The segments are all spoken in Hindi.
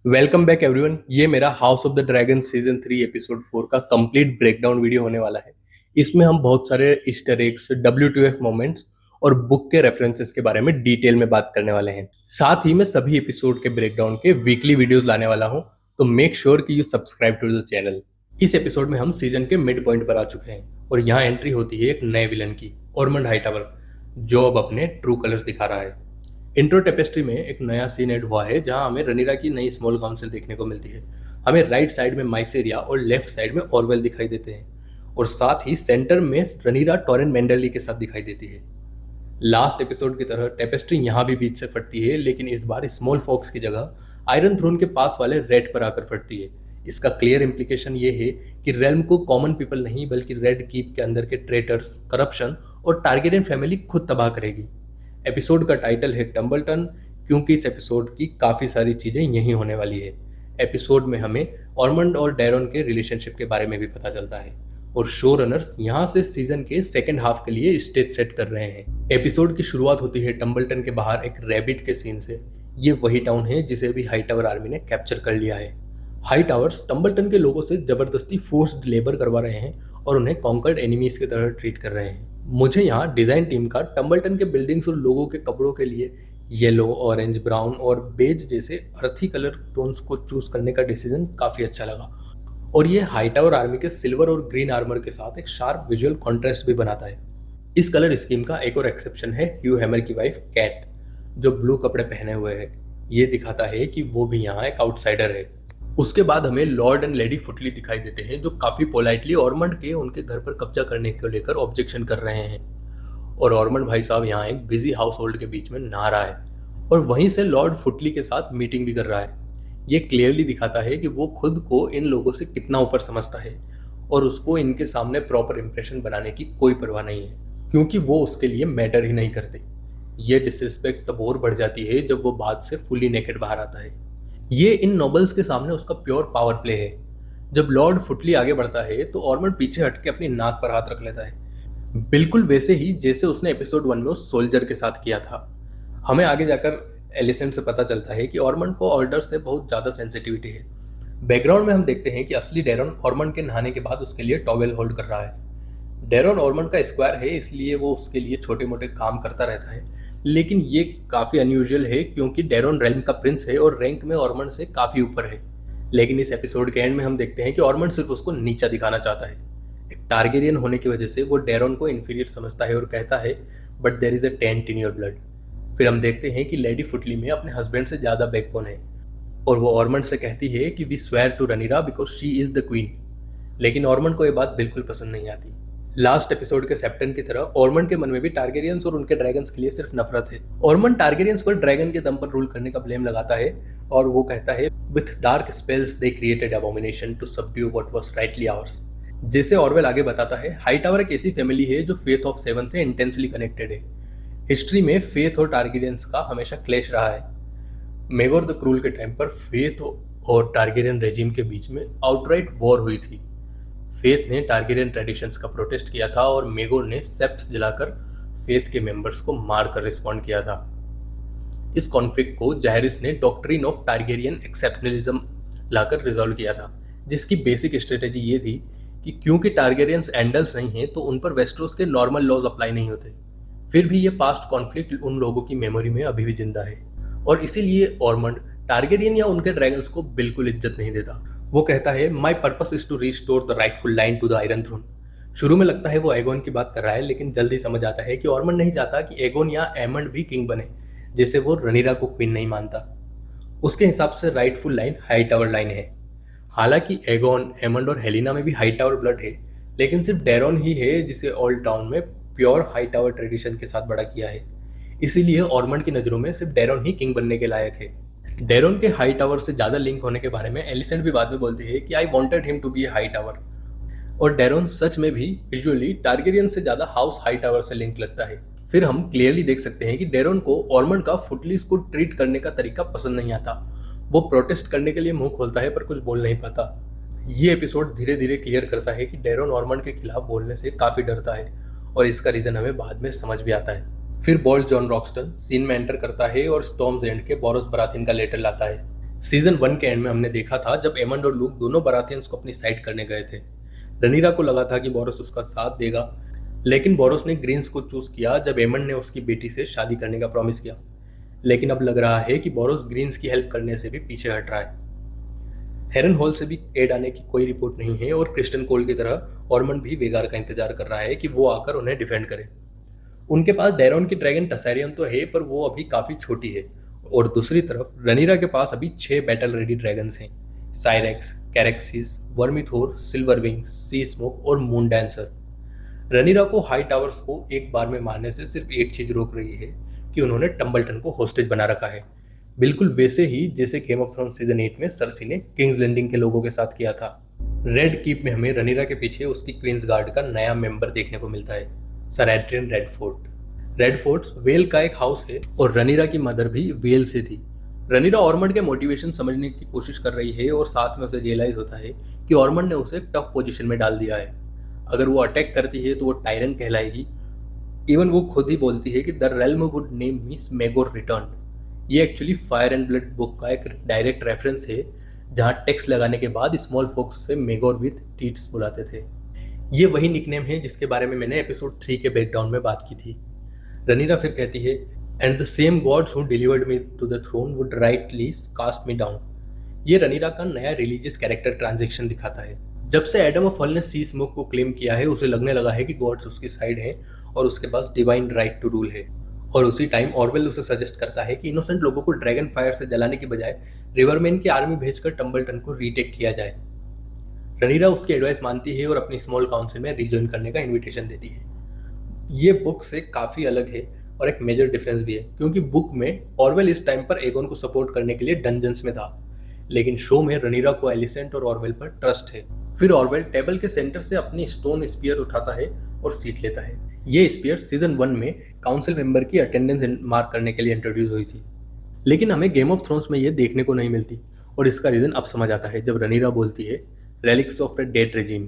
Welcome back everyone. ये मेरा house of the dragon season 3 episode 4 का कंप्लीट ब्रेकडाउन वीडियो होने वाला है। इसमें हम बहुत सारे ईस्टर एग्स, WTF मोमेंट्स और बुक के रेफरेंसेस के बारे में डिटेल में बात करने वाले हैं। साथ ही मैं सभी एपिसोड के ब्रेकडाउन के वीकली वीडियोस लाने वाला हूं, तो मेक श्योर कि you subscribe to the channel. इस एपिसोड में हम सीजन के मिड पॉइंट पर आ चुके हैं और यहाँ एंट्री होती है एक नए विलन की, ऑर्मंड हाईटावर, जो अब अपने ट्रू कलर्स दिखा रहा है। इंट्रो टेपेस्ट्री में एक नया सीन ऐड हुआ है जहां हमें रनीरा की नई स्मॉल काउंसिल देखने को मिलती है। हमें राइट साइड में माइसेरिया और लेफ्ट साइड में ऑरवेल दिखाई देते हैं और साथ ही सेंटर में रनीरा टॉरेन मेंडरली के साथ दिखाई देती है। लास्ट एपिसोड की तरह टेपेस्ट्री यहाँ भी बीच से फटती है, लेकिन इस बार स्मॉल फॉक्स की जगह आयरन थ्रोन के पास वाले रेड पर आकर फटती है। इसका क्लियर इम्प्लीकेशन ये है कि रेल्म को कॉमन पीपल नहीं बल्कि रेड कीप के अंदर के ट्रेटर्स, करप्शन और टारगेरियन फैमिली खुद तबाह करेगी। एपिसोड का टाइटल है टम्बलटन, क्योंकि इस एपिसोड की काफ़ी सारी चीज़ें यहीं होने वाली है। एपिसोड में हमें ऑर्मंड और डैरन के रिलेशनशिप के बारे में भी पता चलता है और शो रनर्स यहाँ से सीजन के सेकेंड हाफ के लिए स्टेज सेट कर रहे हैं। एपिसोड की शुरुआत होती है टम्बलटन के बाहर एक रैबिट के सीन से। ये वही टाउन है जिसे अभी हाईटावर आर्मी ने कैप्चर कर लिया है। हाई टावर्स टम्बलटन के लोगों से जबरदस्ती फोर्स्ड लेबर करवा रहे हैं और उन्हें कॉन्कर्ड एनिमीज की तरह ट्रीट कर रहे हैं। मुझे यहाँ डिजाइन टीम का टम्बलटन के बिल्डिंग्स और लोगों के कपड़ों के लिए येलो, ऑरेंज, ब्राउन और बेज जैसे अर्थी कलर टोन्स को चूज करने का डिसीजन काफी अच्छा लगा और ये हाई टावर आर्मी के सिल्वर और ग्रीन आर्मर के साथ एक शार्प विजुअल कॉन्ट्रास्ट भी बनाता है। इस कलर स्कीम का एक और एक्सेप्शन है ह्यू हैमर की वाइफ कैट, जो ब्लू कपड़े पहने हुए है। ये दिखाता है कि वो भी यहाँ एक आउटसाइडर है। उसके बाद हमें लॉर्ड एंड लेडी फुटली दिखाई देते हैं, जो काफी पोलाइटली ऑर्मंड के उनके घर पर कब्जा करने को लेकर ऑब्जेक्शन कर रहे हैं। और ऑर्मंड भाई साहब यहाँ एक बिजी हाउस होल्ड के बीच में नहा रहा है और वहीं से लॉर्ड फुटली के साथ मीटिंग भी कर रहा है। ये क्लियरली दिखाता है कि वो खुद को इन लोगों से कितना ऊपर समझता है और उसको इनके सामने प्रॉपर इंप्रेशन बनाने की कोई परवाह नहीं है, क्योंकि वो उसके लिए मैटर ही नहीं करते। ये डिसरिस्पेक्ट तब और बढ़ जाती है जब वो बाद से फुली नेकेड बाहर आता है। ये इन नोबल्स के सामने उसका प्योर पावर प्ले है। जब लॉर्ड फुटली आगे बढ़ता है तो ऑर्मंड पीछे हटके अपनी नाक पर हाथ रख लेता है, बिल्कुल वैसे ही जैसे उसने एपिसोड 1 में उस सोल्जर के साथ किया था। हमें आगे जाकर एलिसेंट से पता चलता है कि ऑर्मंड को ऑर्डर से बहुत ज़्यादा सेंसिटिविटी है। बैकग्राउंड में हम देखते हैं कि असली डेरन ऑर्मंड के नहाने के बाद उसके लिए टॉवेल होल्ड कर रहा है। डेरन ऑर्मंड का स्क्वायर है, इसलिए वो उसके लिए छोटे मोटे काम करता रहता है, लेकिन ये काफ़ी अनयूजुअल है क्योंकि डेरन रेल्म का प्रिंस है और रैंक में ऑर्मंड से काफ़ी ऊपर है। लेकिन इस एपिसोड के एंड में हम देखते हैं कि ऑर्मंड सिर्फ उसको नीचा दिखाना चाहता है। एक टारगेरियन होने की वजह से वो डेरन को इन्फीरियर समझता है और कहता है, but there is a taint in your blood. फिर हम देखते हैं कि लेडी फुटली में अपने हस्बैंड से ज़्यादा बैकबोन है और वो ऑर्मंड से कहती है कि we swear to Rhaenyra because she is the queen. लेकिन ऑर्मंड को ये बात बिल्कुल पसंद नहीं आती। लास्ट एपिसोड के सेप्टेन की तरह ऑर्मंड के मन में भी टारगेरियंस और उनके ड्रैगन्स के लिए सिर्फ नफरत है। ऑर्मंड टारगेरियंस पर ड्रैगन के दम पर रूल करने का ब्लेम लगाता है और वो कहता है, with dark spells they created abomination to subdue what was rightly ours. जैसे ऑरवेल आगे बताता है, हाईटावर एक ऐसी फैमिली है जो फेथ ऑफ सेवन से इंटेंसली कनेक्टेड है। हिस्ट्री में फेथ और टारगेरियंस का हमेशा क्लैश रहा है। मेगोर द क्रूल के टाइम पर फेथ और टारगेरियन रेजिम के बीच में आउटराइट वॉर हुई थी। फेथ ने टारगेरियन ट्रेडिशंस का प्रोटेस्ट किया था और मेगोर ने सेप्ट्स जलाकर फेथ के मेंबर्स को मारकर रिस्पॉन्ड किया था। इस कॉन्फ्लिक्ट को जायरिस ने doctrine of Targaryen exceptionalism locker resolve किया था, जिसकी बेसिक स्ट्रेटेजी ये थी कि क्योंकि टारगेरियंस एंडल्स नहीं हैं तो उन पर वेस्टरोस के नॉर्मल लॉज अप्लाई नहीं होते। फिर भी ये पास्ट कॉन्फ्लिक्ट उन लोगों की मेमोरी में अभी भी जिंदा है और इसीलिए ऑर्मंड टारगेरियन या उनके ड्रैगन्स को बिल्कुल इज्जत नहीं देता। वो कहता है, my purpose is to restore the rightful line to the Iron Throne. शुरू में लगता है वो एगोन की बात कर रहा है, लेकिन जल्दी समझ आता है कि ऑर्मंड नहीं चाहता कि एगोन या एमंड भी किंग बने, जैसे वो रनीरा को क्वीन नहीं मानता। उसके हिसाब से rightful line high tower line है। हालांकि एगोन, एमंड और हेलिना में भी हाई टावर ब्लड है, लेकिन सिर्फ डेरोन ही है जिसे ओल्ड टाउन में प्योर हाई टावर ट्रेडिशन के साथ बड़ा किया है। इसीलिए ऑर्मंड की नज़रों में सिर्फ डेरोन ही किंग बनने के लायक है। डेरोन के हाई टावर से ज़्यादा लिंक होने के बारे में एलिसेंट भी बाद में बोलती है कि I wanted him to be a Hightower. और डेरोन सच में भी विजुअली टारगेरियन से ज़्यादा हाउस हाई टावर से लिंक लगता है। फिर हम क्लियरली देख सकते हैं कि डेरोन को ऑर्मंड का फुटलीस को ट्रीट करने का तरीका पसंद नहीं आता। वो प्रोटेस्ट करने के लिए मुंह खोलता है पर कुछ बोल नहीं पाता। ये एपिसोड धीरे धीरे क्लियर करता है कि डेरोन ऑर्मंड के खिलाफ बोलने से काफ़ी डरता है और इसका रीज़न हमें बाद में समझ भी आता है। फिर बॉल्ट जॉन रॉक्सटन सीन में एंटर करता है और स्टॉर्म्स एंड के बोरोस बराथिन का लेटर लाता है, सीजन 1 के एंड में हमने देखा था जब एमंड और लूक दोनों बराथियंस को अपनी साइड करने गए थे। रनीरा को लगा था कि बोरस उसका साथ देगा, लेकिन बोरस ने ग्रीन्स को चूज किया जब एमंड ने उसकी बेटी से शादी करने का प्रॉमिस किया। लेकिन अब लग रहा है कि बोरस ग्रीन्स की हेल्प करने से भी पीछे हट रहा है। हेरन हॉल से भी एड आने की कोई रिपोर्ट नहीं है और क्रिस्टन कोल की तरह ऑर्मंड भी वेगार का इंतजार कर रहा है कि वो आकर उन्हें डिफेंड करे। उनके पास डेरोन की ड्रैगन टसैरियन तो है, पर वो अभी काफी छोटी है। और दूसरी तरफ रनीरा के पास अभी 6 बैटल रेडी ड्रैगन्स हैं। साइरेक्स, कैरेक्सिस, वर्मीथोर, सिल्वरविंग, सी स्मोक और मून डांसर। रनीरा को हाई टावर्स को एक बार में मारने से सिर्फ एक चीज रोक रही है कि उन्होंने टम्बलटन को होस्टेज बना रखा है। बिल्कुल वैसे ही जैसे गेम ऑफ थ्रोन्स सीजन 8 में सर्सी ने किंग्स लैंडिंग के लोगों के साथ किया था। रेड कीप में हमें रनीरा के पीछे उसकी क्वींस गार्ड का नया मेंबर देखने को मिलता है, sir Adrian Redfort. Redfort Vale का एक हाउस है और रनीरा की मदर भी वेल से थी। रनीरा ऑर्मंड के मोटिवेशन समझने की कोशिश कर रही है और साथ में उसे रियलाइज होता है कि ऑर्मंड ने उसे टफ पोजीशन में डाल दिया है। अगर वो अटैक करती है तो वो टायरन कहलाएगी। इवन वो खुद ही बोलती है कि the realm would name me Smegor return. ये actually fire and blood book का एक डायरेक्ट रेफरेंस है, जहाँ टेक्स्ट लगाने के बाद स्मॉल फोक्स उसे मेगोर विथ टीट्स बुलाते थे। ये वही निकनेम है जिसके बारे में मैंने एपिसोड 3 के ब्रेकडाउन में बात की थी। रनीरा फिर कहती है, and the same gods who delivered me to the throne would rightly cast me down. ये रनीरा का नया रिलीजियस कैरेक्टर ट्रांजेक्शन दिखाता है। जब से एडम ऑफ हॉल ने सी स्मोक को क्लेम किया है, उसे लगने लगा है कि गॉड्स उसकी साइड हैं और उसके पास डिवाइन राइट टू रूल है। और उसी टाइम ऑरवेल उसे सजेस्ट करता है कि इनोसेंट लोगों को ड्रैगन फायर से जलाने की बजाय रिवरमैन की आर्मी भेजकर टम्बलटन को रीटेक किया जाए। रनीरा उसकी एडवाइस मानती है और अपनी स्मॉल काउंसिल में रिजॉइन करने का इन्विटेशन देती है। ये बुक से काफ़ी अलग है और एक मेजर डिफरेंस भी है, क्योंकि बुक में ऑरवेल इस टाइम पर एगोन को सपोर्ट करने के लिए डंजन्स में था, लेकिन शो में रनीरा को एलिसेंट और ऑरवेल पर ट्रस्ट है। फिर ऑरवेल टेबल के सेंटर से अपनी स्टोन स्पीयर उठाता है और सीट लेता है। ये स्पीयर सीजन 1 में काउंसिल मेंबर की अटेंडेंस मार्क करने के लिए इंट्रोड्यूस हुई थी, लेकिन हमें गेम ऑफ थ्रोन्स में ये देखने को नहीं मिलती। और इसका रीजन अब समझ आता है जब रनीरा बोलती है, relics of the dead regime.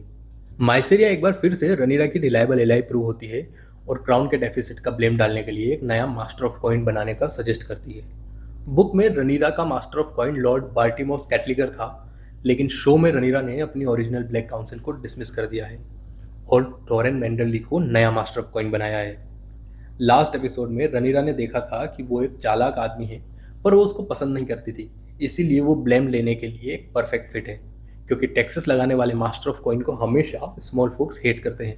Mysaria एक बार फिर से रनीरा की रिलायबल एलाई प्रूव होती है और क्राउन के डेफिसिट का ब्लेम डालने के लिए एक नया मास्टर ऑफ कॉइन बनाने का सजेस्ट करती है। बुक में रनीरा का मास्टर ऑफ कॉइन लॉर्ड बार्टिमोस कैटलिगर था, लेकिन शो में रनीरा ने अपनी ओरिजिनल ब्लैक काउंसिल को डिसमिस कर दिया है और टोरेन मेंडरली को नया मास्टर ऑफ कॉइन बनाया है। लास्ट एपिसोड में रनीरा ने देखा था कि वो एक चालाक आदमी है, पर वो उसको पसंद नहीं करती थी, इसीलिए वो ब्लेम लेने के लिए एक परफेक्ट फिट है, क्योंकि टैक्सेस लगाने वाले मास्टर ऑफ कॉइन को हमेशा स्मॉल फोक्स हेट करते हैं,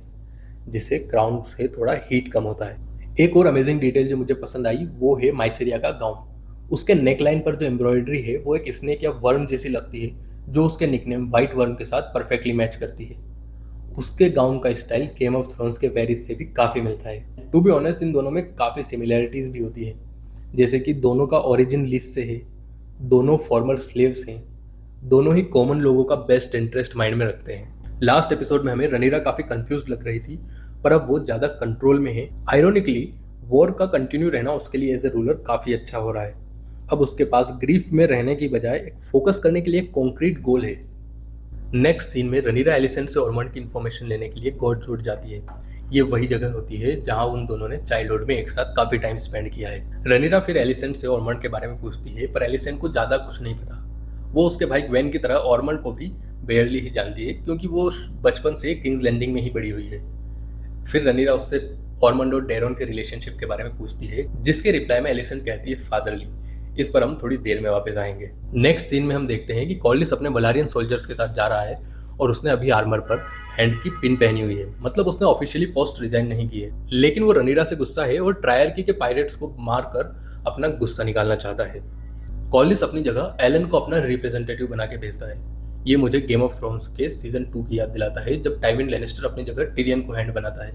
जिससे क्राउन से थोड़ा हीट कम होता है। एक और अमेजिंग डिटेल जो मुझे पसंद आई वो है माइसेरिया का गाउन। उसके नेकलाइन पर जो एम्ब्रॉयडरी है वो एक स्नेक या वर्म जैसी लगती है, जो उसके निकनेम व्हाइट वर्म के साथ परफेक्टली मैच करती है। उसके गाउन का स्टाइल गेम ऑफ थ्रोन्स के वेरिस से भी काफ़ी मिलता है। टू बी ऑनेस्ट, इन दोनों में काफ़ी सिमिलैरिटीज़ भी होती है, जैसे कि दोनों का ओरिजिन लिस्ट से है, दोनों फॉर्मर स्लेव्स हैं, दोनों ही कॉमन लोगों का बेस्ट इंटरेस्ट माइंड में रखते हैं। लास्ट एपिसोड में हमें रनीरा काफ़ी कंफ्यूज लग रही थी, पर अब वो ज़्यादा कंट्रोल में है। आयरोनिकली वॉर का कंटिन्यू रहना उसके लिए एज ए रूलर काफ़ी अच्छा हो रहा है। अब उसके पास ग्रीफ में रहने की बजाय एक फोकस करने के लिए एक कॉन्क्रीट गोल है। नेक्स्ट सीन में रनीरा एलिसेंट से ऑर्मंड की इन्फॉर्मेशन लेने के लिए गॉडजवुड जाती है। ये वही जगह होती है जहां उन दोनों ने चाइल्डहुड में एक साथ काफ़ी टाइम स्पेंड किया है। रनीरा फिर एलिसेंट से ऑर्मंड के बारे में पूछती है, पर एलिसेंट को ज़्यादा कुछ नहीं पता। वो उसके भाई ग्वेन की तरह ऑर्मंड को भी बेयरली ही जानती है, क्योंकि वो बचपन से किंग्स लैंडिंग में ही बड़ी हुई है। फिर रनीरा उससे ऑर्मंड और डेरोन के रिलेशनशिप के बारे में पूछती है, जिसके रिप्लाई में एलिसेंट कहती है फादरली। इस पर हम थोड़ी देर में वापस आएंगे। नेक्स्ट सीन में हम देखते हैं कि कॉलिस अपने वलारियन सोल्जर्स के साथ जा रहा है और उसने अभी आर्मर पर हैंड की पिन पहनी हुई है, मतलब उसने ऑफिशियली पोस्ट रिजाइन नहीं की है। लेकिन वो रनीरा से गुस्सा है और ट्रायर्की के पायरेट्स को मारकर अपना गुस्सा निकालना चाहता है। कॉलिस अपनी जगह एलन को अपना रिप्रेजेंटेटिव बना के भेजता है। ये मुझे गेम ऑफ थ्रोन्स के सीजन 2 की याद दिलाता है, जब टाइविन लैनिस्टर अपनी जगह टिरियन को हैंड बनाता है।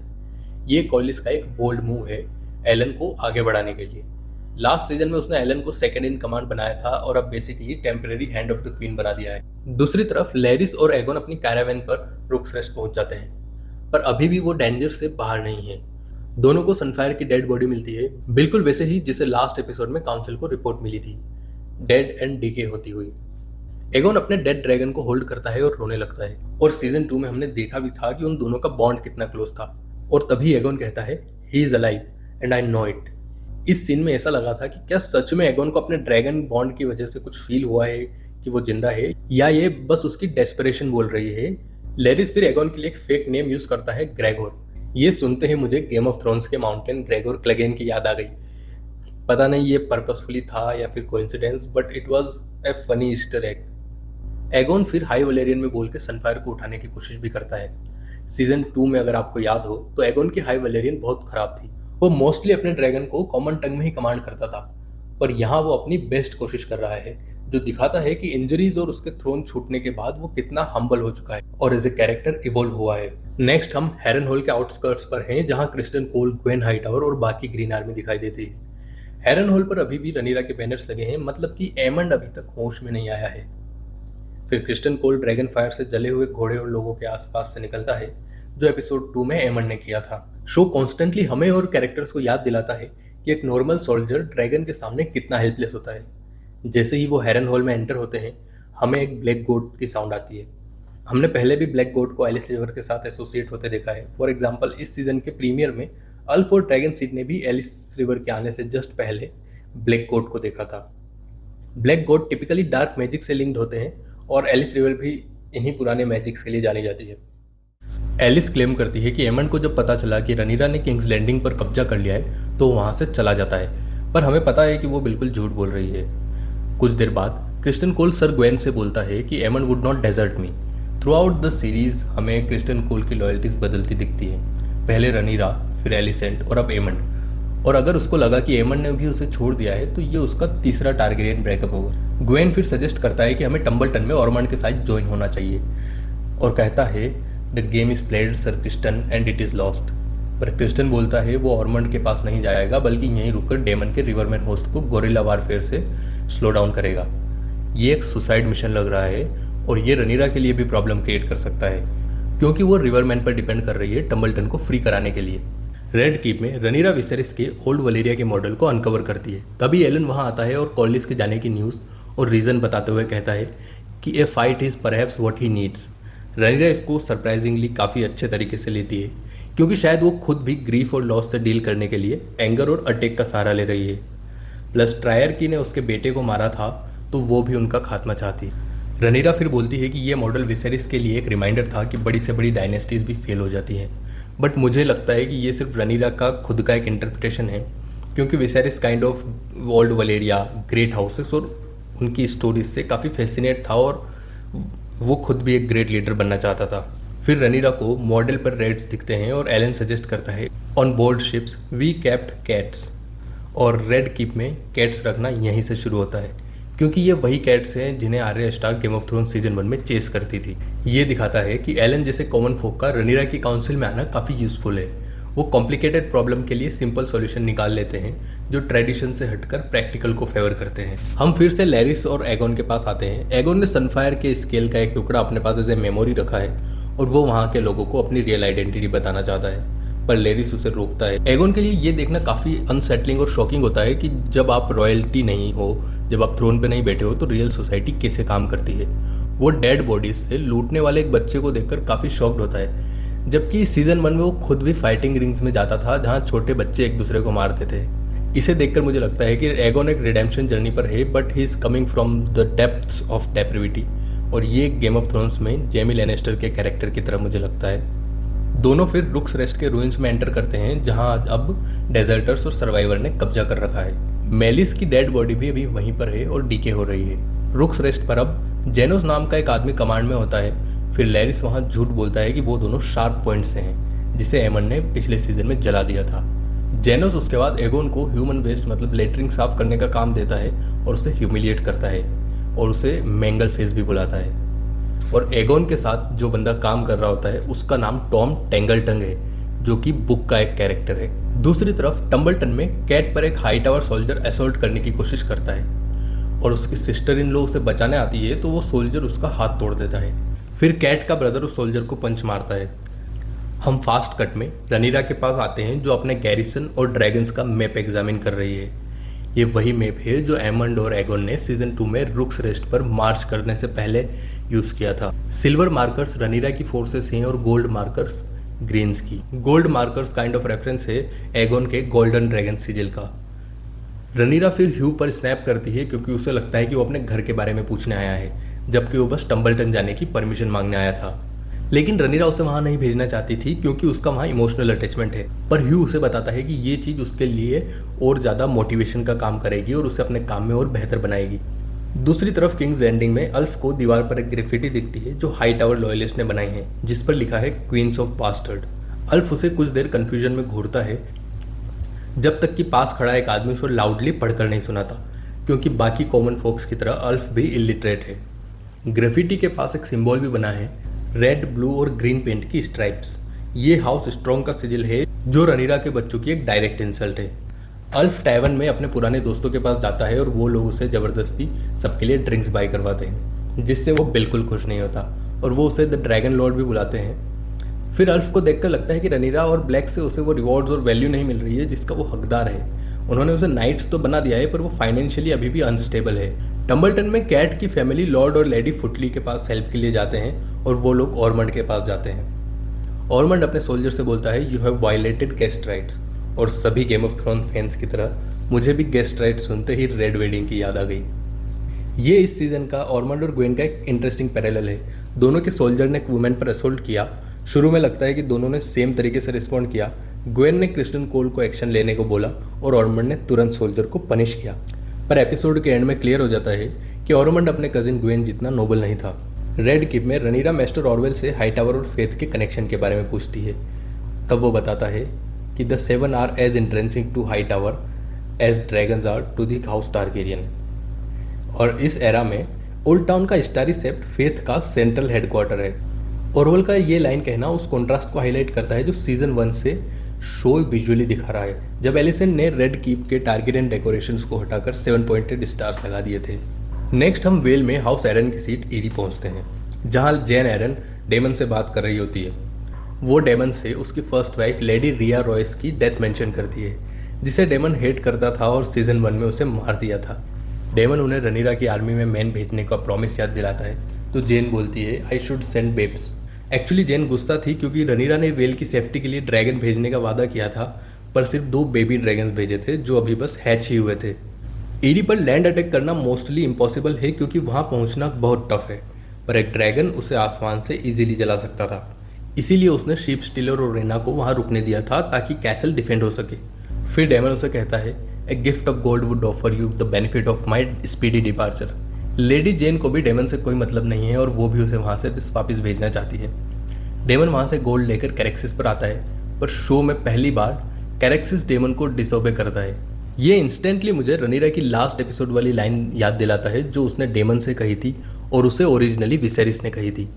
ये कॉलिस का एक बोल्ड मूव है एलन को आगे बढ़ाने के लिए। लास्ट सीजन में उसने एलन को सेकंड इन कमांड बनाया था और अब basically temporary hand of the queen बना दिया है। दूसरी तरफ लैरिस और एगोन अपनी कैरावैन पर रुक्सरेस्ट पहुंच जाते हैं, पर अभी भी वो डेंजर से बाहर नहीं है। दोनों को सनफायर की डेड बॉडी मिलती है, बिल्कुल वैसे ही जिसे लास्ट एपिसोड में काउंसिल को रिपोर्ट मिली थी, डेड एंड डीके होती हुई। एगोन अपने डेड ड्रैगन को होल्ड करता है और रोने लगता है, और सीजन 2 में हमने देखा भी था कि उन दोनों का बॉन्ड कितना क्लोज था। और तभी एगोन कहता है, he is alive and I know it. इस सीन में ऐसा लगा था कि क्या सच में एगोन को अपने ड्रैगन बॉन्ड की वजह से कुछ फील हुआ है कि वो जिंदा है, या ये बस उसकी डेस्परेशन बोल रही है। लेरिस फिर एगोन के लिए एक फेक नेम यूज करता है, ग्रेगोर। ये सुनते ही मुझे गेम ऑफ थ्रोन्स के माउंटेन ग्रेगोर क्लेगेन की याद आ गई। पता नहीं ये पर्पसफुली था या फिर coincidence, but it was a funny Easter egg. Aegon फिर हाई वलेरियन में बोल के सनफायर को उठाने की कोशिश भी करता है। सीजन 2 में अगर आपको याद हो तो एगोन की हाई वलेरियन बहुत खराब थी। वो मोस्टली अपने ड्रैगन को कॉमन टंग में ही कमांड करता था, पर यहाँ वो अपनी बेस्ट कोशिश कर रहा है, जो दिखाता है कि इंजरीज और उसके थ्रोन छूटने के बाद वो कितना हम्बल हो चुका है और एज ए कैरेक्टर इवॉल्व हुआ है। नेक्स्ट हम हेरन हॉल के आउटस्कर्ट्स पर हैं, जहाँ क्रिस्टन कोल, ग्वेन हाईटावर और बाकी ग्रीन आर्मी दिखाई देती है। हेरन हॉल पर अभी भी रनीरा के बैनर्स लगे हैं, मतलब कि एमंड अभी तक होश में नहीं आया है। फिर क्रिस्टन कोल ड्रैगन फायर से जले हुए घोड़े और लोगों के आसपास से निकलता है, जो एपिसोड 2 में एमंड ने किया था। शो कॉन्स्टेंटली हमें और कैरेक्टर्स को याद दिलाता है कि एक नॉर्मल सोल्जर ड्रैगन के सामने कितना हेल्पलेस होता है। जैसे ही वो हेरन हॉल में एंटर होते हैं, हमें एक ब्लैक गोट की साउंड आती है। हमने पहले भी ब्लैक गोट को एलिस रिवर के साथ एसोसिएट होते देखा है। फॉर एग्जाम्पल, इस सीजन के प्रीमियर में अल्फ और ड्रैगन सीड ने भी एलिस रिवर के आने से जस्ट पहले ब्लैक गोट को देखा था। ब्लैक गोट टिपिकली डार्क मैजिक से लिंक्ड होते हैं और एलिस रिवर भी इन्हीं पुराने मैजिक्स के लिए जानी जाती है। एलिस क्लेम करती है कि एमंड को जब पता चला कि रनीरा ने किंग्स लैंडिंग पर कब्जा कर लिया है तो वहाँ से चला जाता है, पर हमें पता है कि वो बिल्कुल झूठ बोल रही है। कुछ देर बाद क्रिस्टन कोल सर ग्वेन से बोलता है कि Aemond would not desert me. Throughout the series हमें क्रिस्टन कोल की लॉयल्टीज बदलती दिखती है, पहले रनीरा, फिर एलिसेंट और अब एमंड। और अगर उसको लगा कि एमंड ने भी उसे छोड़ दिया है तो ये उसका तीसरा टारगेरियन ब्रेकअप होगा। ग्वेन फिर सजेस्ट करता है कि हमें टम्बलटन में ऑर्मंड के साथ ज्वाइन होना चाहिए और कहता है the game is played sir Kristen and it is lost. पर क्रिस्टन बोलता है वो ऑर्मंड के पास नहीं जाएगा, बल्कि यहीं रुककर डेमन के रिवरमैन होस्ट को गोरिल्ला वारफेयर से स्लो डाउन करेगा। ये एक सुसाइड मिशन लग रहा है और ये रनीरा के लिए भी प्रॉब्लम क्रिएट कर सकता है, क्योंकि वो रिवरमैन पर डिपेंड कर रही है टम्बलटन को फ्री कराने के लिए। रेड कीप में रनीरा विसेरिस के ओल्ड वलेरिया के मॉडल को अनकवर करती है। तभी एलन वहां आता है और कॉलिस के जाने की न्यूज़ और रीज़न बताते हुए कहता है कि a fight is perhaps what he needs. Rhaenyra इसको सरप्राइजिंगली काफ़ी अच्छे तरीके से लेती है, क्योंकि शायद वो खुद भी ग्रीफ और लॉस से डील करने के लिए एंगर और अटैक का सहारा ले रही है। प्लस ट्रायरकी ने उसके बेटे को मारा था तो वो भी उनका खात्मा चाहती है। रनीरा फिर बोलती है कि ये मॉडल विसेरिस के लिए एक रिमाइंडर था कि बड़ी से बड़ी डायनेस्टीज भी फेल हो जाती हैं। बट मुझे लगता है कि ये सिर्फ रनीरा का खुद का एक इंटरप्रिटेशन है, क्योंकि Viserys kind of old Valyria, great houses और उनकी स्टोरीज से काफ़ी फैसिनेट था और वो खुद भी एक ग्रेट लीडर बनना चाहता था। फिर रनीरा को मॉडल पर रेड्स दिखते हैं और एलन सजेस्ट करता है on board ships we kept cats, और रेड कीप में कैट्स रखना यहीं से शुरू होता है, क्योंकि ये वही कैट्स हैं जिन्हें Arya Stark Game of Thrones season 1 में चेस करती थी। ये दिखाता है कि एलन जैसे कॉमन फोक का रनीरा की काउंसिल में आना काफ़ी यूजफुल है। वो कॉम्प्लिकेटेड प्रॉब्लम के लिए सिंपल सॉल्यूशन निकाल लेते हैं, जो ट्रेडिशन से हटकर प्रैक्टिकल को फेवर करते हैं। हम फिर से लेरिस और एगोन के पास आते हैं। एगोन ने सनफायर के स्केल का एक टुकड़ा अपने पास एज ए मेमोरी रखा है और वो वहाँ के लोगों को अपनी रियल आइडेंटिटी बताना चाहता है, पर लेरिस उसे रोकता है। एगोन के लिए ये देखना काफ़ी अनसेटलिंग और शॉकिंग होता है कि जब आप रॉयल्टी नहीं हो, जब आप थ्रोन पे नहीं बैठे हो, तो रियल सोसाइटी कैसे काम करती है। वो डेड बॉडीज से लूटने वाले एक बच्चे को देखकर काफ़ी शॉक्ड होता है, जबकि सीजन 1 में वो खुद भी फाइटिंग रिंग्स में जाता था जहाँ छोटे बच्चे एक दूसरे को मारते थे। इसे देखकर मुझे लगता है कि एगोन एक रिडेम्पशन जर्नी पर है, but he is coming from the depths of depravity, और ये गेम ऑफ थ्रोन्स में जेमी लैनिस्टर के कैरेक्टर की तरह मुझे लगता है। दोनों फिर रुक्स रेस्ट के रूइंस में एंटर करते हैं, जहां अब डेजर्टर्स और सर्वाइवर ने कब्जा कर रखा है। मेलिस की डेड बॉडी भी अभी वहीं पर है और डीके हो रही है। रुक्स रेस्ट पर अब जेनोस नाम का एक आदमी कमांड में होता है। फिर लेरिस वहां झूठ बोलता है कि वो दोनों शार्प पॉइंट से हैं, जिसे एमन ने पिछले सीजन में जला दिया था। जेनोस उसके बाद एगोन को ह्यूमन वेस्ट मतलब लेटरिंग साफ करने का काम देता है और उसे ह्यूमिलिएट करता है और उसे मैंगल फेस भी बुलाता है। और एगोन के साथ जो बंदा काम कर रहा होता है उसका नाम टॉम टेंगलटंग है, जो कि बुक का एक कैरेक्टर है। दूसरी तरफ टम्बलटन में कैट पर एक हाई टावर सोल्जर असॉल्ट करने की कोशिश करता है और उसकी सिस्टर इन लॉ उसे बचाने आती है तो वो सोल्जर उसका हाथ तोड़ देता है। फिर कैट का ब्रदर उस सोल्जर को पंच मारता है। हम फास्ट कट में रनीरा के पास आते हैं, जो अपने गैरिसन और ड्रैगन्स का मैप एग्जामिन कर रही है। ये वही मैप है जो एमंड और एगोन ने सीजन 2 में रुक्स रेस्ट पर मार्च करने से पहले यूज किया था। सिल्वर मार्कर्स रनीरा की फोर्सेस हैं और गोल्ड मार्कर्स ग्रीन्स की। Gold markers kind of reference है एगोन के गोल्डन ड्रैगन सिजिल का, रनीरा फिर ह्यू पर स्नैप करती है क्योंकि उसे लगता है कि वो अपने घर के बारे में पूछने आया है, जबकि वो बस टम्बलटन जाने की परमिशन मांगने आया था। लेकिन रनीरा उसे वहां नहीं भेजना चाहती थी क्योंकि उसका वहां इमोशनल अटैचमेंट है, पर ह्यू उसे बताता है कि ये चीज़ उसके लिए और ज़्यादा मोटिवेशन का काम करेगी और उसे अपने काम में और बेहतर बनाएगी। दूसरी तरफ किंग्स एंडिंग में अल्फ को दीवार पर एक ग्रेफिटी दिखती है जो हाई टावर लॉयलिस्ट ने बनाई है, जिस पर लिखा है क्वींस ऑफ बास्टर्ड। अल्फ उसे कुछ देर कंफ्यूजन में घूरता है, जब तक कि पास खड़ा एक आदमी उसे लाउडली पढ़कर नहीं सुनाता, क्योंकि बाकी कॉमन फोक्स की तरह अल्फ भी इलिटरेट है। ग्रेफिटी के पास एक सिंबल भी बना है, रेड, ब्लू और ग्रीन पेंट की स्ट्राइप्स। ये हाउस स्ट्रॉन्ग का सिजिल है जो रनीरा के बच्चों की एक डायरेक्ट इंसल्ट है। अल्फ टैवन में अपने पुराने दोस्तों के पास जाता है और वो लोग उसे ज़बरदस्ती सबके लिए ड्रिंक्स बाय करवाते हैं, जिससे वो बिल्कुल खुश नहीं होता और वो उसे द ड्रैगन लॉर्ड भी बुलाते हैं। फिर अल्फ को देखकर लगता है कि रनीरा और ब्लैक से उसे वो रिवॉर्ड्स और वैल्यू नहीं मिल रही है जिसका वो हकदार है। उन्होंने उसे नाइट्स तो बना दिया है, पर वो फाइनेंशियली अभी भी अनस्टेबल है। टम्बलटन में कैट की फैमिली लॉर्ड और लेडी फुटली के पास हेल्प के लिए जाते हैं और वो लोग ऑर्मंड के पास जाते हैं। ऑर्मंड अपने सोल्जर से बोलता है, you have violated guest rights. और सभी गेम ऑफ थ्रोन फैंस की तरह मुझे भी गेस्ट राइट सुनते ही रेड वेडिंग की याद आ गई। ये इस सीजन का ऑर्मंड और ग्वेन का एक इंटरेस्टिंग पैरेलल है। दोनों के सोल्जर ने एक वुमेन पर असोल्ट किया। शुरू में लगता है कि दोनों ने सेम तरीके से रिस्पॉन्ड किया। ग्वेन ने क्रिस्टन कोल को एक्शन लेने को बोला और ऑर्मंड ने तुरंत सोल्जर को पनिश किया। पर एपिसोड के एंड में क्लियर हो जाता है कि ऑर्मंड अपने कजिन ग्वेन जितना नोबल नहीं था। रेड किप में रनीरा मास्टर ऑरवेल से हाई टावर और फेथ के कनेक्शन के बारे में पूछती है। तब वो बताता है कि the 7 are as intrinsic to Hightower as dragons are to the house Targaryen. और इस एरा में ओल्ड टाउन का स्टारी सेप्ट फेथ का सेंट्रल हेडक्वार्टर है। ऑरवेल का ये लाइन कहना उस कॉन्ट्रास्ट को हाईलाइट करता है जो सीजन 1 से शो विजुअली दिखा रहा है, जब एलिसन ने रेड कीप के टारगेरियन डेकोरेशंस को हटाकर 7 पॉइंटेड स्टार्स लगा दिए थे। नेक्स्ट हम वेल में हाउस एरन की सीट ईरी पहुंचते हैं, जहां जेन एरन डेमन से बात कर रही होती है। वो डेमन से उसकी फर्स्ट वाइफ लेडी रिया रॉयस की डेथ मेंशन करती है, जिसे डेमन हेट करता था और सीजन 1 में उसे मार दिया था। डेमन उन्हें रनीरा की आर्मी में मैन भेजने का प्रॉमिस याद दिलाता है, तो जेन बोलती है, I should send babes. Actually Jeyne गुस्सा थी क्योंकि रनीरा ने वेल की सेफ्टी के लिए ड्रैगन भेजने का वादा किया था, पर सिर्फ 2 बेबी ड्रैगन्स भेजे थे जो अभी बस हैच ही हुए थे। ईरी पर लैंड अटैक करना मोस्टली इम्पॉसिबल है क्योंकि वहाँ पहुँचना बहुत टफ है, पर एक ड्रैगन उसे आसमान से इजीली जला सकता था। इसीलिए उसने शीप स्टीलर और रेना को वहाँ रुकने दिया था ताकि कैसल डिफेंड हो सके। फिर डेमन उसे कहता है, a gift of gold would offer you the benefit of my speedy departure. Lady Jeyne को भी डेमन से कोई मतलब नहीं है और वो भी उसे वहाँ से वापस भेजना चाहती है। डेमन वहाँ से गोल्ड लेकर कैरेक्सिस पर आता है, पर शो में पहली बार कैरेक्सिस डेमन को डिसोबे करता है। ये इंस्टेंटली मुझे रनीरा की लास्ट एपिसोड वाली लाइन याद दिलाता है जो उसने डेमन से कही थी और उसे ओरिजिनली विसेरिस ने कही थी,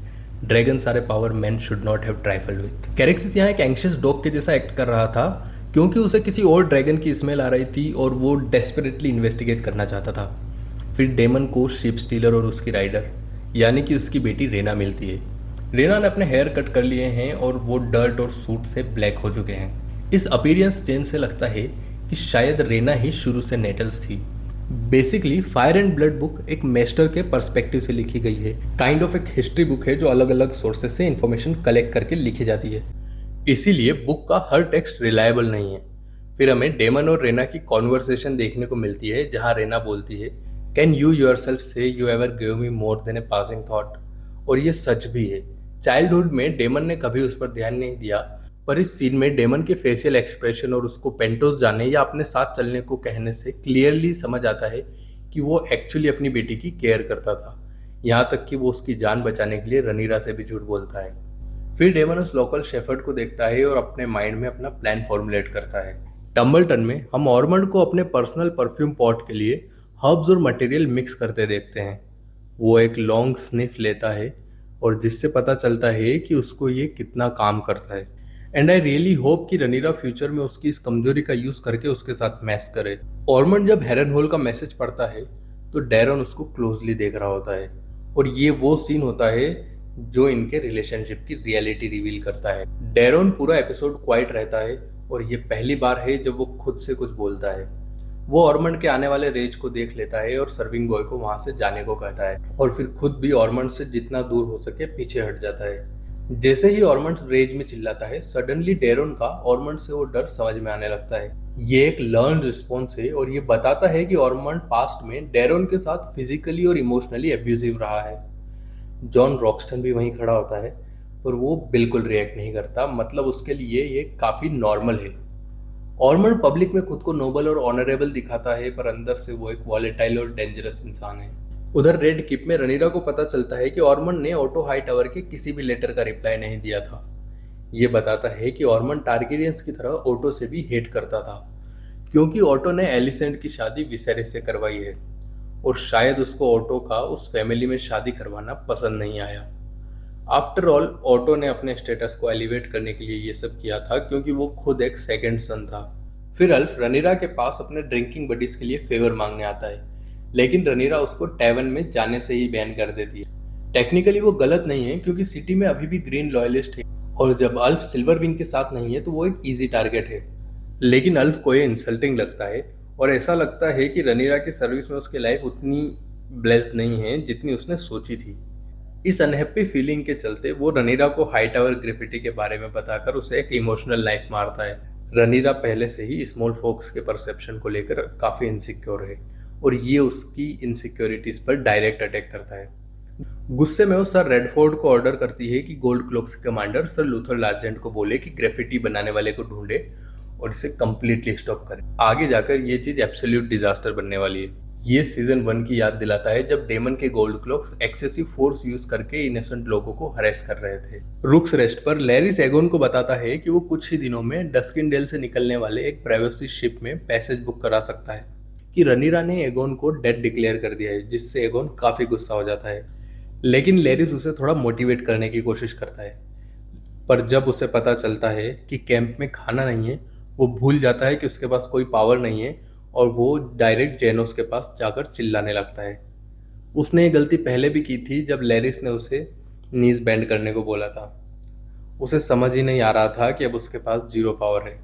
ड्रैगन सारे power man should not have trifled with. Caraxes यहाँ एक एंग्शियस डॉग के जैसा एक्ट कर रहा था क्योंकि उसे किसी और ड्रैगन की स्मेल आ रही थी और वो डेस्परेटली इन्वेस्टिगेट करना चाहता था। फिर डेमन को शिप स्टीलर और उसकी राइडर यानी कि उसकी बेटी रेना मिलती है। रेना ने अपने हेयर कट कर लिए हैं और वो डर्ट और सूट से ब्लैक हो चुके हैं। इस अपीयरेंस चेंज से लगता है कि शायद रेना ही शुरू से नेटल्स थी। Basically fire and blood book एक मेस्टर के पर्सपेक्टिव से लिखी गई है, काइंड ऑफ एक हिस्ट्री बुक है जो अलग अलग सोर्सेस से इंफॉर्मेशन कलेक्ट करके लिखी जाती है, इसीलिए बुक का हर टेक्स्ट रिलायबल नहीं है। फिर हमें डेमन और रेना की कॉन्वर्सेशन देखने को मिलती है जहां रेना बोलती है, कैन यू योरसेल्फ से you ever give me more than a passing thought. और ये सच भी है। चाइल्डहुड में डेमन ने कभी उस पर ध्यान नहीं दिया, पर इस सीन में डेमन के फेशियल एक्सप्रेशन और उसको पेंटोस जाने या अपने साथ चलने को कहने से क्लियरली समझ आता है कि वो एक्चुअली अपनी बेटी की केयर करता था, यहाँ तक कि वो उसकी जान बचाने के लिए रनीरा से भी झूठ बोलता है। फिर डेमन उस लोकल शेफर्ड को देखता है और अपने माइंड में अपना प्लान फॉर्मुलेट करता है। टम्बलटन में हम ऑर्मंड को अपने पर्सनल परफ्यूम पॉट के लिए हर्ब्स और मटेरियल मिक्स करते देखते हैं। वो एक लॉन्ग स्निफ लेता है और जिससे पता चलता है कि उसको ये कितना काम करता है। एंड आई रियली होप कि रनीरा फ्यूचर में उसकी इस कमजोरी का यूज करके उसके साथ मैस करे। ऑर्मंड जब हेरनहोल का मैसेज पढ़ता है तो डैरन उसको क्लोजली देख रहा होता है और ये वो सीन होता है जो इनके रिलेशनशिप की रियलिटी रिवील करता है। डैरन पूरा एपिसोड क्वाइट रहता है और ये पहली बार है जब वो खुद से कुछ बोलता है। वो ऑर्मंड के आने वाले रेज को देख लेता है और सर्विंग बॉय को वहां से जाने को कहता है और फिर खुद भी ऑर्मंड से जितना दूर हो सके पीछे हट जाता है। जैसे ही ऑर्मंड रेज में चिल्लाता है, सडनली डेरोन का ऑर्मंड से वो डर समझ में आने लगता है। ये एक लर्न रिस्पॉन्स है और ये बताता है कि ऑर्मंड पास्ट में डेरोन के साथ फिजिकली और इमोशनली एब्यूजिव रहा है। जॉन रॉक्सटन भी वहीं खड़ा होता है, पर वो बिल्कुल रिएक्ट नहीं करता, मतलब उसके लिए ये काफी नॉर्मल है। ऑर्मंड पब्लिक में खुद को नोबल और ऑनरेबल दिखाता है, पर अंदर से वो एक वॉलेटाइल और डेंजरस इंसान है। उधर रेड किप में रनीरा को पता चलता है कि ऑर्मंड ने ऑटो हाई टावर के किसी भी लेटर का रिप्लाई नहीं दिया था। ये बताता है कि ऑर्मंड टारगेरियंस की तरह ऑटो से भी हेट करता था, क्योंकि ऑटो ने एलिसेंट की शादी विसेरिस से करवाई है और शायद उसको ऑटो का उस फैमिली में शादी करवाना पसंद नहीं आया। आफ्टर ऑल ऑटो ने अपने स्टेटस को एलिवेट करने के लिए ये सब किया था, क्योंकि वो खुद एक सेकंड सन था। फिर अल्फ रनीरा के पास अपने ड्रिंकिंग बडीज के लिए फेवर मांगने आता है, लेकिन रनीरा उसको टैवन में जाने से ही बैन कर देती है। टेक्निकली वो गलत नहीं है, क्योंकि सिटी में अभी भी ग्रीन लॉयलिस्ट है और जब अल्फ सिल्वर विंग के साथ नहीं है तो वो एक इजी टारगेट है। लेकिन अल्फ को ये इंसल्टिंग लगता है और ऐसा लगता है कि रनीरा की सर्विस में उसकी लाइफ उतनी ब्लेस्ड नहीं है जितनी उसने सोची थी। इस अनहैप्पी फीलिंग के चलते वो रनीरा को हाई टावर ग्रिफिटी के बारे में बताकर उसे एक इमोशनल लाइफ मारता है। रनीरा पहले से ही स्मॉल फोक्स के परसेप्शन को लेकर काफ़ी इनसिक्योर है और ये उसकी इनसिक्योरिटीज पर डायरेक्ट अटैक करता है। गुस्से में वो सर रेडफोर्ड को ऑर्डर करती है कि gold cloaks commander sir Luthor Largent को बोले कि ग्रेफिटी बनाने वाले को ढूंढे और इसे कंप्लीटली स्टॉप करे। आगे जाकर ये चीज एब्सोल्यूट डिजास्टर बनने वाली है। ये सीजन 1 की याद दिलाता है जब डेमन के gold clocks excessive force use करके इनोसेंट लोगों को हरेस कर रहे थे। रुक्स रेस्ट पर लैरिस एगोन को बताता है कि वो कुछ ही दिनों में डस्किनडेल से निकलने वाले एक प्राइवेसी शिप में पैसेज बुक करा सकता है कि रनीरा ने एगोन को डेड डिक्लेयर कर दिया है, जिससे एगोन काफी गुस्सा हो जाता है। लेकिन लैरिस उसे थोड़ा मोटिवेट करने की कोशिश करता है, पर जब उसे पता चलता है कि कैंप में खाना नहीं है, वो भूल जाता है कि उसके पास कोई पावर नहीं है और वो डायरेक्ट जेनोस के पास जाकर चिल्लाने लगता है। उसने ये गलती पहले भी की थी जब लैरिस ने उसे नीज बेंड करने को बोला था। उसे समझ ही नहीं आ रहा था कि अब उसके पास जीरो पावर है।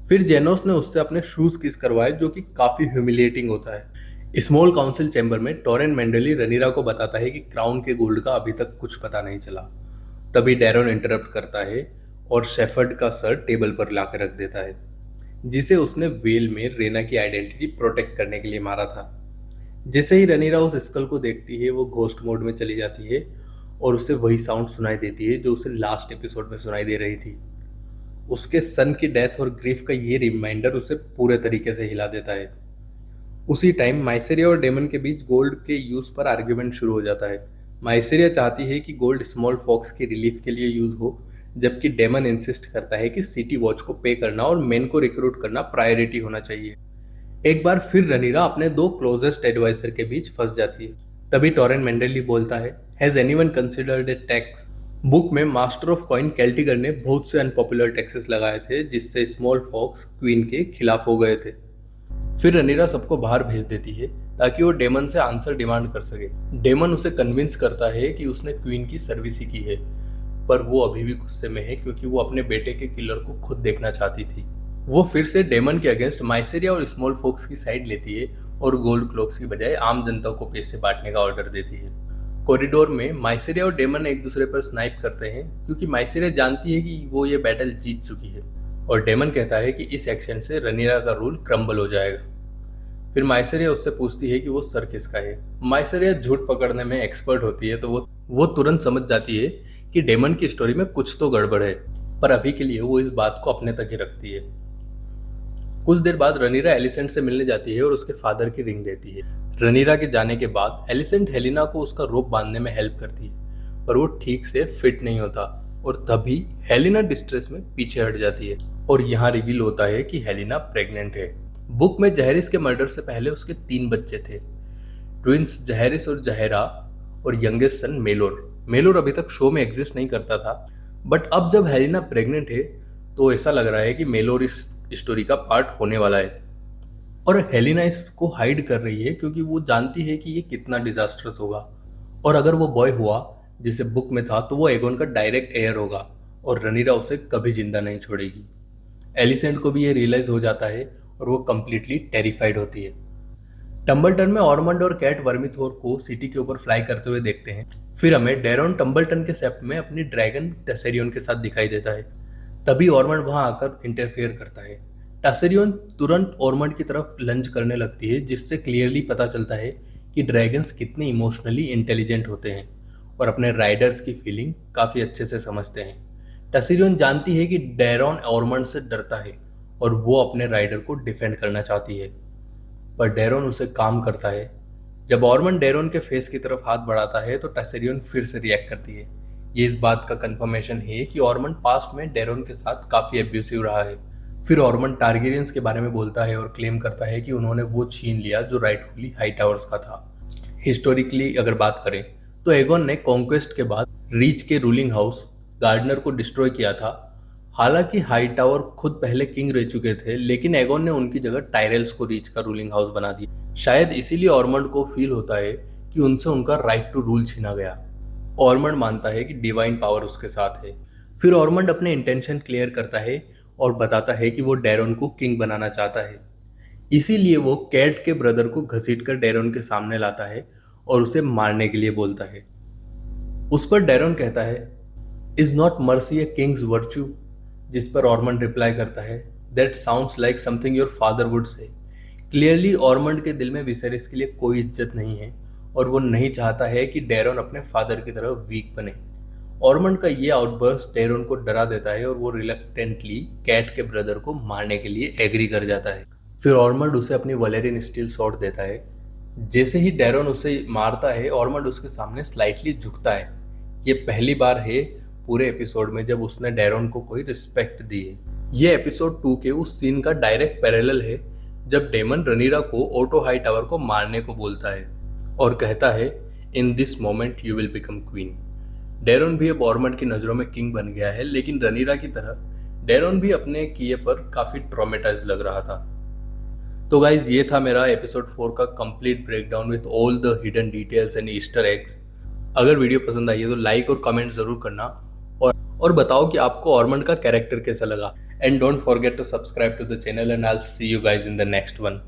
फिर जेनोस ने उससे अपने शूज किस करवाए, जो कि काफी ह्यूमिलिएटिंग होता है। स्मॉल काउंसिल चैम्बर में टोरेन मेंडली रनीरा को बताता है कि क्राउन के गोल्ड का अभी तक कुछ पता नहीं चला। तभी डैरोन इंटरप्ट करता है और शेफर्ड का सर टेबल पर लाकर रख देता है, जिसे उसने वेल में रेना की आइडेंटिटी प्रोटेक्ट करने के लिए मारा था। जैसे ही रनीरा उस स्कल को देखती है, वो घोस्ट मोड में चली जाती है और उसे वही साउंड सुनाई देती है जो उसे लास्ट एपिसोड में सुनाई दे रही थी। उसके सन की डेथ और ग्रीफ का ये रिमाइंडर उसे पूरे तरीके से हिला देता है। उसी टाइम माइसेरिया और डेमन के बीच गोल्ड के यूज पर आर्ग्यूमेंट शुरू हो जाता है। माइसेरिया चाहती है कि गोल्ड स्मॉल फॉक्स की रिलीफ के लिए यूज हो, जबकि डेमन इंसिस्ट करता है कि सिटी वॉच को पे करना और मेन को रिक्रूट करना प्रायोरिटी होना चाहिए। एक बार फिर रनीरा अपने दो क्लोजेस्ट एडवाइजर के बीच फंस जाती है। तभी टोरेन मेंडली बोलता है, has anyone considered a tax? Book में मास्टर ऑफ कॉइन कैल्टिगर ने बहुत से अनपॉपुलर टैक्सेस लगाए थे, जिससे स्मॉल फॉक्स क्वीन के खिलाफ हो गए थे। फिर रनीरा सबको बाहर भेज देती है ताकि वो डेमन से आंसर डिमांड कर सके। डेमन उसे कन्विंस करता है कि उसने क्वीन की सर्विस ही की है, पर वो अभी भी गुस्से में है क्योंकि वो अपने बेटे के किलर को खुद देखना चाहती थी। वो फिर से डेमन के अगेंस्ट माइसेरिया और स्मॉल फोक्स की साइड लेती है और गोल्ड क्लोक्स की बजाय आम जनता को पैसे बांटने का ऑर्डर देती है। कॉरिडोर में माइसेरिया और डेमन एक दूसरे पर स्नाइप करते हैं, क्योंकि माइसेरिया जानती है कि वो ये बैटल जीत चुकी है और डेमन कहता है कि इस एक्शन से रनीरा का रूल क्रम्बल हो जाएगा। फिर माइसेरिया उससे पूछती है कि वो सर किसका है। माइसेरिया झूठ पकड़ने में एक्सपर्ट होती है, तो वो तुरंत समझ जाती है कि डेमन की स्टोरी में कुछ तो गड़बड़ है, पर अभी के लिए वो इस बात को अपने तक ही रखती है। कुछ देर बाद रनीरा एलिसेंट से मिलने जाती है और उसके फादर की रिंग देती है। रनीरा के जाने के बाद एलिसेंट हेलिना को उसका रोप बांधने में हेल्प करती है, पर वो ठीक से फिट नहीं होता और तभी हेलिना डिस्ट्रेस में पीछे हट जाती है और यहाँ रिवील होता है कि हेलिना प्रेग्नेंट है। बुक में जहरिस के मर्डर से पहले उसके 3 बच्चे थे, ट्विंस जहरिस और जहेरा, और यंगेस्ट सन मेलोर। मेलोर अभी तक शो में एग्जिस्ट नहीं करता था, बट अब जब हेलिना प्रेग्नेंट है तो ऐसा लग रहा है कि मेलोर इस स्टोरी का पार्ट होने वाला है। और हेलिना इसको हाइड कर रही है क्योंकि वो जानती है कि ये कितना डिजास्टर्स होगा, और अगर वो बॉय हुआ जिसे बुक में था तो वो एगोन का डायरेक्ट एयर होगा और रनीरा उसे कभी जिंदा नहीं छोड़ेगी। एलिसेंट को भी ये रियलाइज हो जाता है और वो कंप्लीटली टेरिफाइड होती है। टम्बलटन में ऑर्मंड और कैट वर्मिथोर को सिटी के ऊपर फ्लाई करते हुए देखते हैं। फिर हमें डेरोन टम्बलटन के सेप्ट में अपनी ड्रैगन टेसेरियन के साथ दिखाई देता है। तभी ऑर्मंड वहां आकर इंटरफेयर करता है। टासेरियन तुरंत ऑर्मंड की तरफ लंच करने लगती है, जिससे क्लियरली पता चलता है कि ड्रैगन्स कितने इमोशनली इंटेलिजेंट होते हैं और अपने राइडर्स की फीलिंग काफ़ी अच्छे से समझते हैं। टासेरियन जानती है कि डेरॉन ऑर्मंड से डरता है और वो अपने राइडर को डिफेंड करना चाहती है, पर डेरोन उसे काम करता है। जब ऑर्मन डेरोन के फेस की तरफ हाथ बढ़ाता है तो टेसेरियन फिर से रिएक्ट करती है। ये इस बात का कंफर्मेशन है कि ऑर्मन पास्ट में डेरोन के साथ काफी एब्यूसिव रहा है। फिर ऑर्मन टारगेरियंस के बारे में बोलता है और क्लेम करता है कि उन्होंने वो छीन लिया जो राइटफुली हाई टावर्स का था। हिस्टोरिकली अगर बात करें तो एगोन ने कॉन्क्वेस्ट के बाद रीच के रूलिंग हाउस गार्डनर को डिस्ट्रॉय किया था। हालांकि हाई टावर खुद पहले किंग रह चुके थे, लेकिन एगोन ने उनकी जगह टायरेल्स को रीच का रूलिंग हाउस बना दिया। शायद इसीलिए ऑर्मंड को फील होता है कि उनसे उनका राइट टू रूल छीना गया। ऑर्मंड मानता है कि डिवाइन पावर उसके साथ है। फिर ऑर्मंड अपने इंटेंशन क्लियर करता है और बताता है कि वो डेरोन को किंग बनाना चाहता है। इसीलिए वो कैट के ब्रदर को घसीटकर डेरोन के सामने लाता है और उसे मारने के लिए बोलता है। उस पर डेरोन कहता है, is not mercy a king's virtue? जिस पर ऑर्मंड रिप्लाई करता है, that sounds like something your father would say. Clearly Ormund के दिल में विसेरिस के लिए कोई इज्जत नहीं है और वो नहीं चाहता है कि डेरोन अपने फादर की तरह वीक बने। ऑर्मंड का ये आउटबर्स्ट डेरोन को डरा देता है और वो रिलक्टेंटली कैट के ब्रदर को मारने के लिए एग्री कर जाता है। फिर ऑर्मंड उसे अपनी वलेरियन स्टील सॉर्ड देता है। जैसे ही डेरोन उसे मारता है, ऑर्मंड उसके सामने स्लाइटली झुकता है। ये पहली बार है पूरे एपिसोड में जब उसने डेरोन को कोई रिस्पेक्ट दी है। ये एपिसोड 2 के उस सीन का डायरेक्ट पैरेलल है जब डेमन रनीरा को ओटो हाई टावर को मारने को बोलता है और कहता है, in this moment you will become queen. Deron भी अब ऑर्मंड की नज़रों में किंग बन गया है, लेकिन रनीरा की तरह डेरोन भी अपने किए पर काफ़ी ट्रॉमेटाइज लग रहा था। तो गाइज, ये था मेरा एपिसोड 4 का complete breakdown with all the hidden details and Easter eggs. अगर वीडियो पसंद आई है तो लाइक और कमेंट जरूर करना और बताओ कि आपको ऑर्मंड का कैरेक्टर कैसा लगा। And don't forget to subscribe to the channel and I will see you guys in the next one.